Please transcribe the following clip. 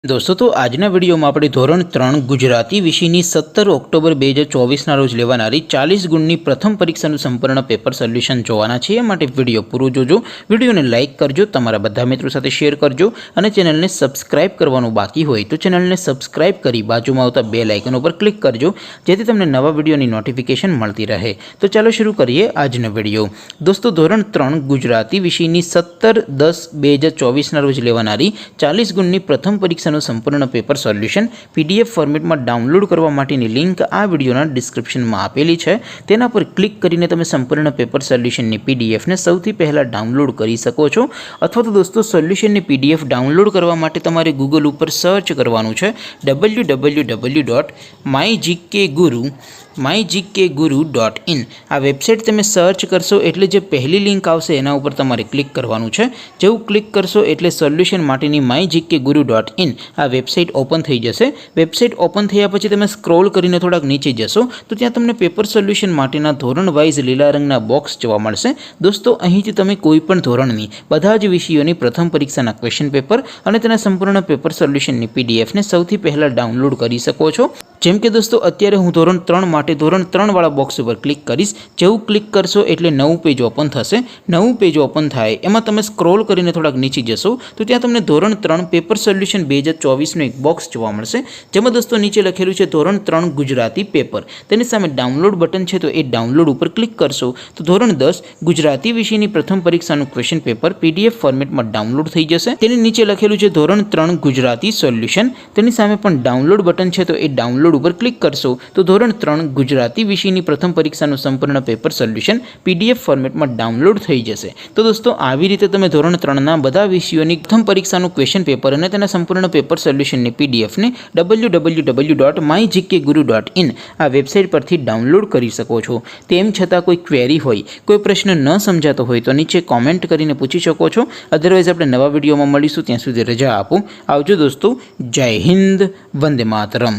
दोस्तों तो आजना विडियो में આપણે ધોરણ 3 ગુજરાતી વિષયની 17 ઓક્ટોબર 2024 ના રોજ લેવાનારી 40 ગુણની પ્રથમ પરીક્ષાનું સંપૂર્ણ પેપર સોલ્યુશન જોવાના છે। એ માટે વિડિયો પૂરો જોજો, વિડિયોને લાઈક કરજો, તમારા બધા મિત્રો સાથે શેર કરજો અને ચેનલને સબસ્ક્રાઇબ કરવાનું બાકી હોય તો ચેનલને સબસ્ક્રાઇબ કરી બાજુમાં આવતા બેલ આઇકન ઉપર ક્લિક કરજો જેથી તમને નવા વિડિયોની નોટિફિકેશન મળતી રહે। તો ચાલો શરૂ કરીએ આજનો વિડિયો। દોસ્તો ધોરણ 3 ગુજરાતી વિષયની 17/10/2024 ના રોજ લેવાનારી 40 ગુણની પ્રથમ પરીક્ષા संपूर्ण पेपर सोल्यूशन पीडीएफ फॉर्मेट में डाउनलॉड करवा माटेनी लिंक आ वीडियोना डिस्क्रिप्शन में आपेली है। तेना पर क्लिक करीने तमे संपूर्ण पेपर सोल्यूशन नी पीडीएफ ने सौथी पहला डाउनलॉड करी सको छो। अथवा तो दोस्तों सोल्यूशन नी पीडीएफ डाउनलॉड करवा माटे तमारे गूगल पर सर्च करवानुं छे www.mygkguru.in। आ वेबसाइट तमे सर्च करशो एटले जे पहली लिंक आवशे एना उपर तमारे क्लिक करवानुं छे। जेवुं क्लिक करशो एटले सोल्यूशन माटेनी mygkguru.in आ वेबसाइट ओपन थई जशे। वेबसाइट ओपन थया पछी तमे स्क्रॉल करीने थोड़ाक नीचे जशो तो त्यां तमने पेपर सोल्यूशन माटेना धोरण वाइज लीला रंगना बॉक्स जोवा मळशे। दोस्तों અહીંથી તમે કોઈપણ ધોરણની બધા જ વિષયોની પ્રથમ પરીક્ષાના ક્વેશ્ચન પેપર અને તેના સંપૂર્ણ પેપર સોલ્યુશનની પીડીએફ ને સૌથી પહેલા ડાઉનલોડ કરી શકો છો। જેમ કે દોસ્તો અત્યારે હું ધોરણ 3 માટે ધોરણ 3 વાળા બોક્સ ઉપર ક્લિક કરીશ। જેવું ક્લિક કરશો એટલે નવું પેજ ઓપન થશે। નવું પેજ ઓપન થાય એમાં તમે સ્ક્રોલ કરીને થોડાક નીચે જશો તો ત્યાં તમને ધોરણ 3 પેપર સોલ્યુશન 2024 નું એક બોક્સ જોવા મળશે જેમાં દોસ્તો નીચે લખેલું છે ધોરણ 3 ગુજરાતી પેપર। તેની સામે ડાઉનલોડ બટન છે તો એ ડાઉનલોડ ઉપર ક્લિક કરશો તો ધોરણ 10 ગુજરાતી વિષયની પ્રથમ પરીક્ષાનું ક્વેશ્ચન પેપર પીડીએફ ફોર્મેટમાં ડાઉનલોડ થઈ જશે। તેની નીચે લખેલું છે ધોરણ 3 ગુજરાતી સોલ્યુશન। તેની સામે પણ ડાઉનલોડ બટન છે તો એ ડાઉનલોડ ઉપર ક્લિક કરશો તો ધોરણ 3 ગુજરાતી વિષયની પ્રથમ પરીક્ષાનું સંપૂર્ણ પેપર સોલ્યુશન પીડીએફ ફોર્મેટમાં ડાઉનલોડ થઈ જશે। તો દોસ્તો આવી રીતે તમે ધોરણ 3 ના બધા વિષયોની પ્રથમ પરીક્ષાનું ક્વેશ્ચન પેપર અને તેના સંપૂર્ણ પેપર સોલ્યુશનની પીડીએફ ને www.mygkguru.in આ વેબસાઇટ પરથી ડાઉનલોડ કરી શકો છો। તેમ છતાં કોઈ ક્વેરી હોય, કોઈ પ્રશ્ન ન સમજાતો હોય તો નીચે કોમેન્ટ કરીને પૂછી શકો છો। અધરવાઇઝ આપણે નવા વિડીયોમાં મળીશું, ત્યાં સુધી રજા આપો। આવજો દોસ્તો, જય હિન્દ, વંદે માતરમ।